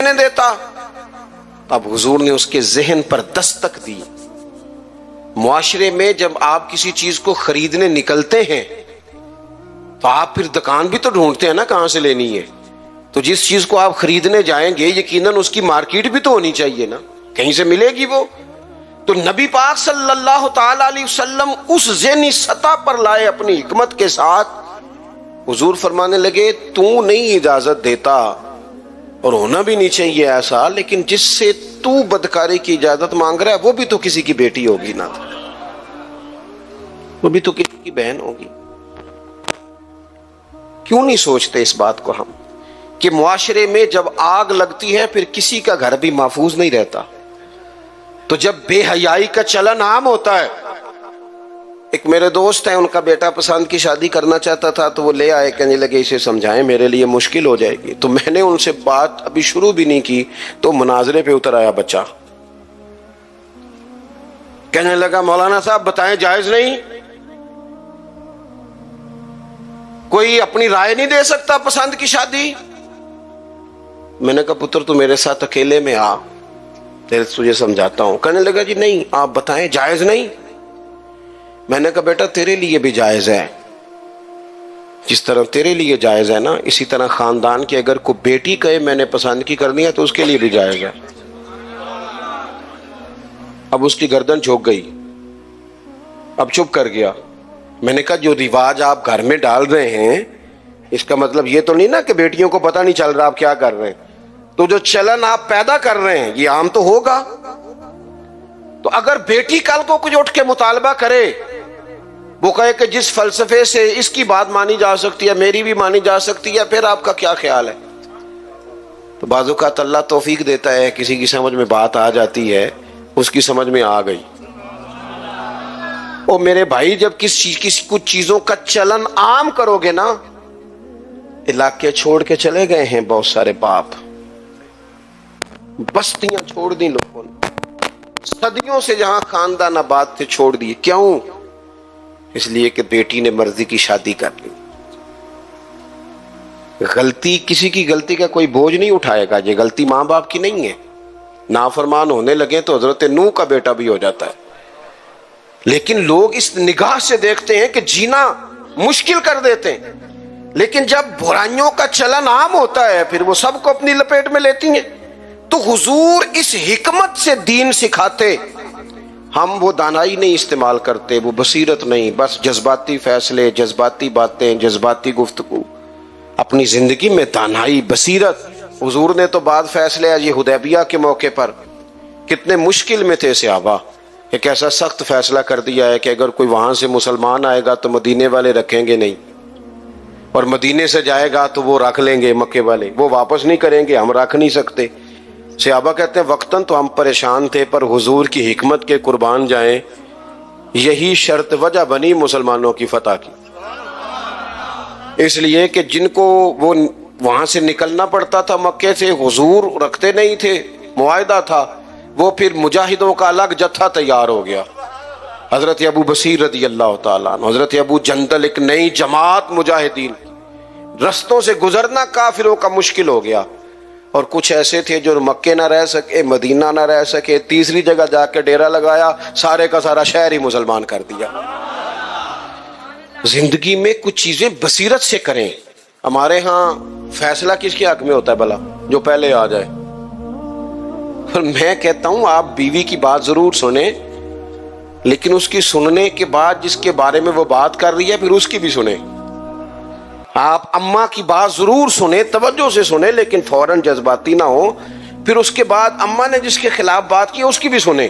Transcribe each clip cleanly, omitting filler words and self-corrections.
خریدنے دیتا؟ اب حضور نے اس کے ذہن پر دستک دی. معاشرے میں جب آپ کسی چیز کو خریدنے نکلتے ہیں تو آپ پھر دکان بھی تو ڈھونڈتے ہیں نا کہاں سے لینی ہے. تو جس چیز کو آپ خریدنے جائیں گے یقیناً اس کی مارکیٹ بھی تو ہونی چاہیے نا, کہیں سے ملے گی وہ. تو نبی پاک صلی اللہ تعالی علیہ وسلم اس ذہنی سطح پر لائے اپنی حکمت کے ساتھ. حضور فرمانے لگے تو نہیں اجازت دیتا اور ہونا بھی نہیں چاہیے ایسا, لیکن جس سے تو بدکاری کی اجازت مانگ رہا ہے وہ بھی تو کسی کی بیٹی ہوگی نا, وہ بھی تو کسی کی بہن ہوگی. کیوں نہیں سوچتے اس بات کو ہم کہ معاشرے میں جب آگ لگتی ہے پھر کسی کا گھر بھی محفوظ نہیں رہتا. تو جب بے حیائی کا چلن عام ہوتا ہے, ایک میرے دوست ہیں ان کا بیٹا پسند کی شادی کرنا چاہتا تھا تو وہ لے آئے, کہنے لگے اسے سمجھائیں میرے لیے مشکل ہو جائے گی. تو میں نے ان سے بات ابھی شروع بھی نہیں کی تو مناظرے پہ اتر آیا بچہ, کہنے لگا مولانا صاحب بتائیں جائز نہیں, کوئی اپنی رائے نہیں دے سکتا پسند کی شادی؟ میں نے کہا پتر تو میرے ساتھ اکیلے میں آ, تجھے سمجھاتا ہوں. کہنے لگا جی نہیں آپ بتائیں جائز نہیں. میں نے کہا بیٹا تیرے لیے بھی جائز ہے, جس طرح تیرے لیے جائز ہے نا اسی طرح خاندان کی اگر کوئی بیٹی کہے میں نے پسند کی کرنی ہے تو اس کے لیے بھی جائز ہے. اب اس کی گردن جھک گئی, اب چپ کر گیا. میں نے کہا جو رواج آپ گھر میں ڈال رہے ہیں اس کا مطلب یہ تو نہیں نا کہ بیٹیوں کو پتہ نہیں چل رہا آپ کیا کر رہے ہیں. تو جو چلن آپ پیدا کر رہے ہیں یہ عام تو ہوگا. تو اگر بیٹی کل کو کچھ اٹھ کے مطالبہ کرے, وہ کہے کہ جس فلسفے سے اس کی بات مانی جا سکتی ہے میری بھی مانی جا سکتی ہے, پھر آپ کا کیا خیال ہے؟ تو بعض اوقات اللہ توفیق دیتا ہے, کسی کی سمجھ میں بات آ جاتی ہے, اس کی سمجھ میں آ گئی. اور میرے بھائی جب کسی کچھ چیزوں کا چلن عام کرو گے نا, علاقے چھوڑ کے چلے گئے ہیں بہت سارے باپ, بستیاں چھوڑ دی لوگوں نے, صدیوں سے جہاں خاندان آباد تھے چھوڑ دیے. کیوں؟ اس لیے کہ بیٹی نے مرضی کی شادی کر لی. غلطی کسی کی غلطی کا کوئی بوجھ نہیں اٹھائے گا, یہ غلطی ماں باپ کی نہیں ہے. نافرمان ہونے لگے تو حضرت نوح کا بیٹا بھی ہو جاتا ہے. لیکن لوگ اس نگاہ سے دیکھتے ہیں کہ جینا مشکل کر دیتے ہیں, لیکن جب برائیوں کا چلن عام ہوتا ہے پھر وہ سب کو اپنی لپیٹ میں لیتی ہیں. تو حضور اس حکمت سے دین سکھاتے, ہم وہ دانائی نہیں استعمال کرتے, وہ بصیرت نہیں, بس جذباتی فیصلے, جذباتی باتیں, جذباتی گفتگو. اپنی زندگی میں دانائی بصیرت. حضور نے تو بعد فیصلے یہ حدیبیہ کے موقع پر کتنے مشکل میں تھے صحابہ, ایک ایسا سخت فیصلہ کر دیا ہے کہ اگر کوئی وہاں سے مسلمان آئے گا تو مدینے والے رکھیں گے نہیں, اور مدینے سے جائے گا تو وہ رکھ لیں گے مکے والے, وہ واپس نہیں کریں گے, ہم رکھ نہیں سکتے. صحابہ کہتے ہیں وقتاً تو ہم پریشان تھے پر حضور کی حکمت کے قربان جائیں, یہی شرط وجہ بنی مسلمانوں کی فتح کی. اس لیے کہ جن کو وہ وہاں سے نکلنا پڑتا تھا مکے سے, حضور رکھتے نہیں تھے, معاہدہ تھا, وہ پھر مجاہدوں کا الگ جتھا تیار ہو گیا. حضرت ابو بصیر رضی اللہ تعالیٰ عنہ, حضرت ابو جندل, ایک نئی جماعت مجاہدین. رستوں سے گزرنا کافروں کا مشکل ہو گیا, اور کچھ ایسے تھے جو مکے نہ رہ سکے, مدینہ نہ رہ سکے, تیسری جگہ جا کے ڈیرا لگایا, سارے کا سارا شہر ہی مسلمان کر دیا. زندگی میں کچھ چیزیں بصیرت سے کریں. ہمارے ہاں فیصلہ کس کے حق میں ہوتا ہے بھلا؟ جو پہلے آ جائے. اور میں کہتا ہوں آپ بیوی کی بات ضرور سنیں, لیکن اس کی سننے کے بعد جس کے بارے میں وہ بات کر رہی ہے پھر اس کی بھی سنیں. آپ اماں کی بات ضرور سنیں, توجہ سے سنیں, لیکن فوراً جذباتی نہ ہو. پھر اس کے بعد اماں نے جس کے خلاف بات کی اس کی بھی سنیں.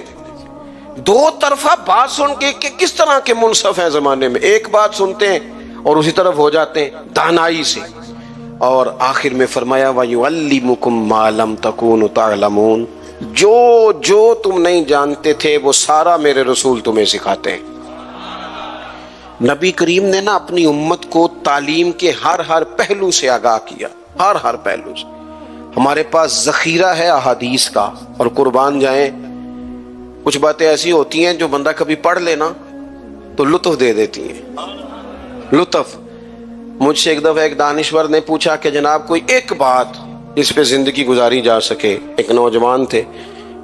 دو طرفہ بات سن کے کہ کس طرح کے منصف ہیں زمانے میں, ایک بات سنتے ہیں اور اسی طرف ہو جاتے ہیں دانائی سے. اور آخر میں فرمایا وَيُعَلِّمُكُم مَّا لَمْ تَكُونُوا تَعْلَمُونَ, جو تم نہیں جانتے تھے وہ سارا میرے رسول تمہیں سکھاتے ہیں. نبی کریم نے نا اپنی امت کو تعلیم کے ہر پہلو سے آگاہ کیا, ہر پہلو سے. ہمارے پاس ذخیرہ ہے احادیث کا, اور قربان جائیں کچھ باتیں ایسی ہوتی ہیں جو بندہ کبھی پڑھ لینا تو لطف دے دیتی ہیں. لطف. مجھ سے ایک دفعہ ایک دانشور نے پوچھا کہ جناب کوئی ایک بات جس پہ زندگی گزاری جا سکے. ایک نوجوان تھے,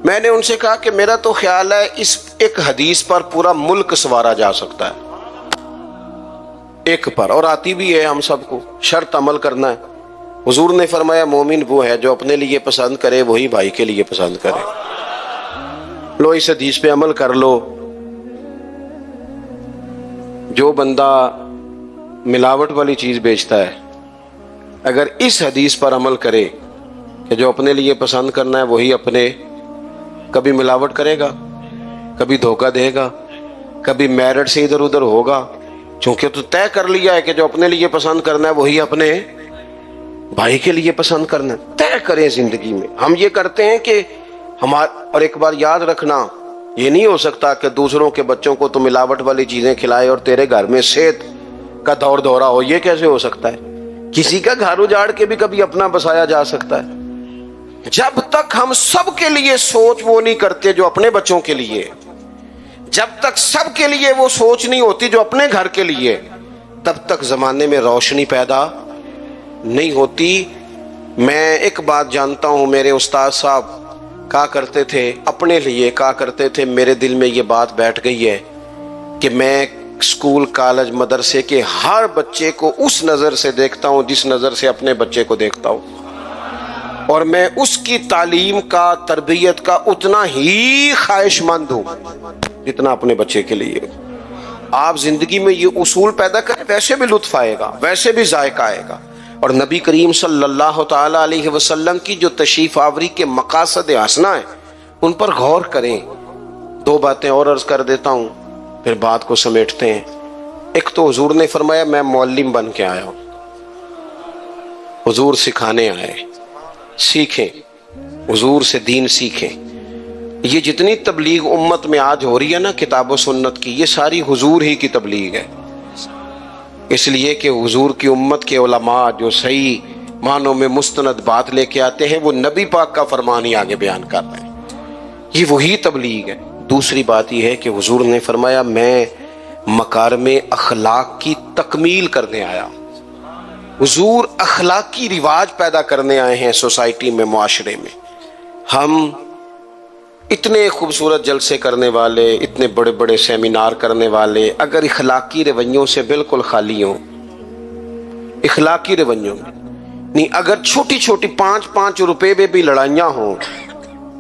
میں نے ان سے کہا کہ میرا تو خیال ہے اس ایک حدیث پر پورا ملک سنوارا جا سکتا ہے, ایک پر, اور آتی بھی ہے ہم سب کو, شرط عمل کرنا ہے. حضور نے فرمایا مومن وہ ہے جو اپنے لیے پسند کرے وہی بھائی کے لیے پسند کرے. لو اس حدیث پہ عمل کر لو. جو بندہ ملاوٹ والی چیز بیچتا ہے اگر اس حدیث پر عمل کرے کہ جو اپنے لیے پسند کرنا ہے وہی اپنے, کبھی ملاوٹ کرے گا, کبھی دھوکہ دے گا, کبھی میرٹ سے ادھر ادھر ہوگا, چونکہ تو طے کر لیا ہے کہ جو اپنے لیے پسند کرنا ہے وہی اپنے بھائی کے لیے پسند کرنا ہے. طے کریں زندگی میں. ہم یہ کرتے ہیں کہ اور ایک بار یاد رکھنا, یہ نہیں ہو سکتا کہ دوسروں کے بچوں کو تو ملاوٹ والی چیزیں کھلائے اور تیرے گھر میں صحت کا دور دورہ ہو. یہ کیسے ہو سکتا ہے؟ کسی کا گھر اجاڑ کے بھی کبھی اپنا بسایا جا سکتا ہے. جب تک ہم سب کے لیے سوچ وہ نہیں کرتے جو اپنے بچوں کے لیے, جب تک سب کے لیے وہ سوچ نہیں ہوتی جو اپنے گھر کے لیے, تب تک زمانے میں روشنی پیدا نہیں ہوتی. میں ایک بات جانتا ہوں, میرے استاد صاحب کہا کرتے تھے, اپنے لیے کہا کرتے تھے, میرے دل میں یہ بات بیٹھ گئی ہے کہ میں اسکول کالج مدرسے کے ہر بچے کو اس نظر سے دیکھتا ہوں جس نظر سے اپنے بچے کو دیکھتا ہوں, اور میں اس کی تعلیم کا, تربیت کا اتنا ہی خواہش مند ہوں جتنا اپنے بچے کے لیے. آپ زندگی میں یہ اصول پیدا کریں, ویسے بھی لطف آئے گا, ویسے بھی ذائقہ آئے گا. اور نبی کریم صلی اللہ تعالی علیہ وسلم کی جو تشریف آوری کے مقاصد حسنہ ہیں ان پر غور کریں. دو باتیں اور عرض کر دیتا ہوں پھر بات کو سمیٹتے ہیں. ایک تو حضور نے فرمایا میں معلم بن کے آیا ہوں. حضور سکھانے آئے, سیکھیں, حضور سے دین سیکھیں. یہ جتنی تبلیغ امت میں آج ہو رہی ہے نا کتاب و سنت کی, یہ ساری حضور ہی کی تبلیغ ہے. اس لیے کہ حضور کی امت کے علماء جو صحیح معنوں میں مستند بات لے کے آتے ہیں وہ نبی پاک کا فرمان ہی آگے بیان کر رہے ہیں. یہ وہی تبلیغ ہے. دوسری بات یہ ہے کہ حضور نے فرمایا میں مکارم اخلاق کی تکمیل کرنے آیا. حضور اخلاقی رواج پیدا کرنے آئے ہیں سوسائٹی میں, معاشرے میں. ہم اتنے خوبصورت جلسے کرنے والے, اتنے بڑے بڑے سیمینار کرنے والے, اگر اخلاقی رویوں سے بالکل خالی ہوں, اخلاقی رویوں میں نہیں, اگر چھوٹی چھوٹی 5-5 روپے میں بھی لڑائیاں ہوں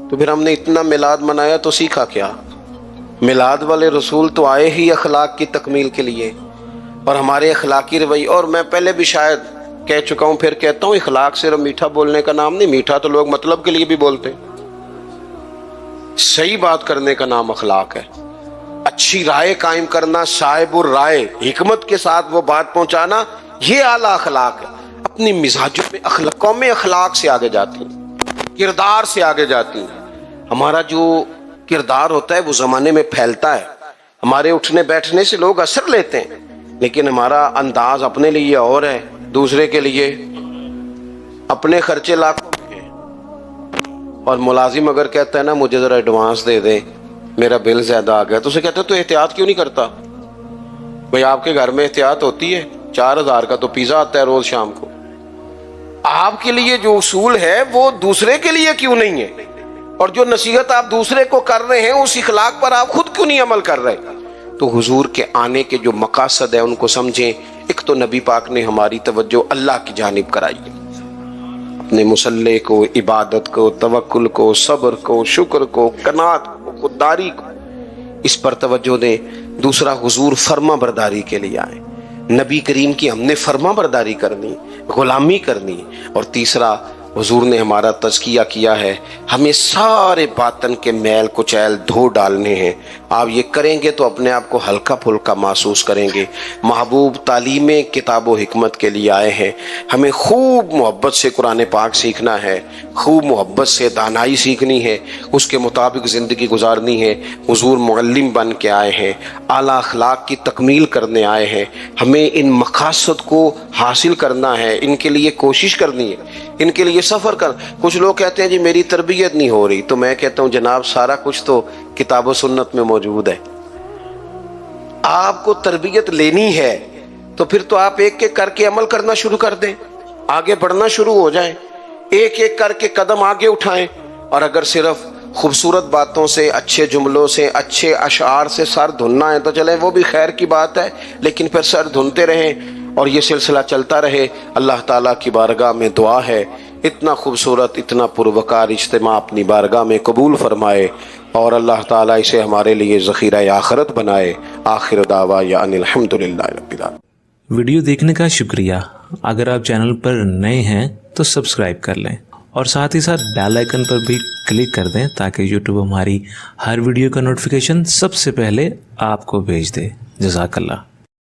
تو پھر ہم نے اتنا میلاد منایا تو سیکھا کیا؟ میلاد والے رسول تو آئے ہی اخلاق کی تکمیل کے لیے, اور ہمارے اخلاقی رویے. اور میں پہلے بھی شاید کہہ چکا ہوں, پھر کہتا ہوں, اخلاق صرف میٹھا بولنے کا نام نہیں. میٹھا تو لوگ مطلب کے لیے بھی بولتے ہیں. صحیح بات کرنے کا نام اخلاق ہے. اچھی رائے قائم کرنا, صاحب الرائے, حکمت کے ساتھ وہ بات پہنچانا, یہ اعلیٰ اخلاق ہے. اپنی مزاجوں میں قومیں اخلاق سے آگے جاتی ہیں, کردار سے آگے جاتی ہیں. ہمارا جو کردار ہوتا ہے وہ زمانے میں پھیلتا ہے. ہمارے اٹھنے بیٹھنے سے لوگ اثر لیتے ہیں, لیکن ہمارا انداز اپنے لیے اور ہے, دوسرے کے لیے اپنے خرچے لاکھوں ہیں. اور ملازم اگر کہتا ہے نا مجھے ذرا ایڈوانس دے دیں, میرا بل زیادہ آ گیا, تو اسے کہتا ہے تو احتیاط کیوں نہیں کرتا؟ بھئی آپ کے گھر میں احتیاط ہوتی ہے؟ 4000 کا تو پیزا آتا ہے روز شام کو. آپ کے لیے جو اصول ہے وہ دوسرے کے لیے کیوں نہیں ہے؟ اور جو نصیحت آپ دوسرے کو کر رہے ہیں اس اخلاق پر آپ خود کیوں نہیں عمل کر رہے؟ تو حضور کے آنے کے جو مقاصد ہیں ان کو سمجھیں. ایک تو نبی پاک نے ہماری توجہ اللہ کی جانب کرائی ہے, اپنے مصلح کو, عبادت کو, توکل کو, صبر کو, شکر کو, قناعت کو, خودداری کو, اس پر توجہ دیں. دوسرا, حضور فرما برداری کے لیے آئے. نبی کریم کی ہم نے فرما برداری کرنی, غلامی کرنی. اور تیسرا, حضور نے ہمارا تزکیہ کیا ہے, ہمیں سارے باطن کے میل کچیل دھو ڈالنے ہیں. آپ یہ کریں گے تو اپنے آپ کو ہلکا پھلکا محسوس کریں گے. محبوب تعلیم کتاب و حکمت کے لیے آئے ہیں. ہمیں خوب محبت سے قرآن پاک سیکھنا ہے, خوب محبت سے دانائی سیکھنی ہے, اس کے مطابق زندگی گزارنی ہے. حضور معلم بن کے آئے ہیں, اعلیٰ اخلاق کی تکمیل کرنے آئے ہیں. ہمیں ان مقاصد کو حاصل کرنا ہے, ان کے لیے کوشش کرنی ہے, ان کے لیے سفر کر. کچھ لوگ کہتے ہیں جی میری تربیت نہیں ہو رہی, تو میں کہتا ہوں جناب سارا کچھ تو کتاب و سنت میں موجود ہے. آپ کو تربیت لینی ہے تو پھر تو آپ ایک ایک کر کے عمل کرنا شروع کر دیں, آگے بڑھنا شروع ہو جائیں. ایک ایک کر کے قدم آگے اٹھائیں. اور اگر صرف خوبصورت باتوں سے، اچھے جملوں سے، اچھے اشعار سے سر دھلنا ہے تو چلیں وہ بھی خیر کی بات ہے، لیکن پھر سر دھلتے رہیں اور یہ سلسلہ چلتا رہے. اللہ تعالیٰ کی بارگاہ میں دعا ہے اتنا خوبصورت، اتنا پروقار اجتماع اپنی بارگاہ میں قبول فرمائے اور اللہ تعالیٰ اسے ہمارے لیے ذخیرہ آخرت بنائے. آخر دعوانا ان الحمدللہ رب العالمین. ویڈیو دیکھنے کا شکریہ. اگر آپ چینل پر نئے ہیں تو سبسکرائب کر لیں اور ساتھ ہی ساتھ بیل آئیکن پر بھی کلک کر دیں تاکہ یوٹیوب ہماری ہر ویڈیو کا نوٹیفیکیشن سب سے پہلے آپ کو بھیج دے. جزاک اللہ.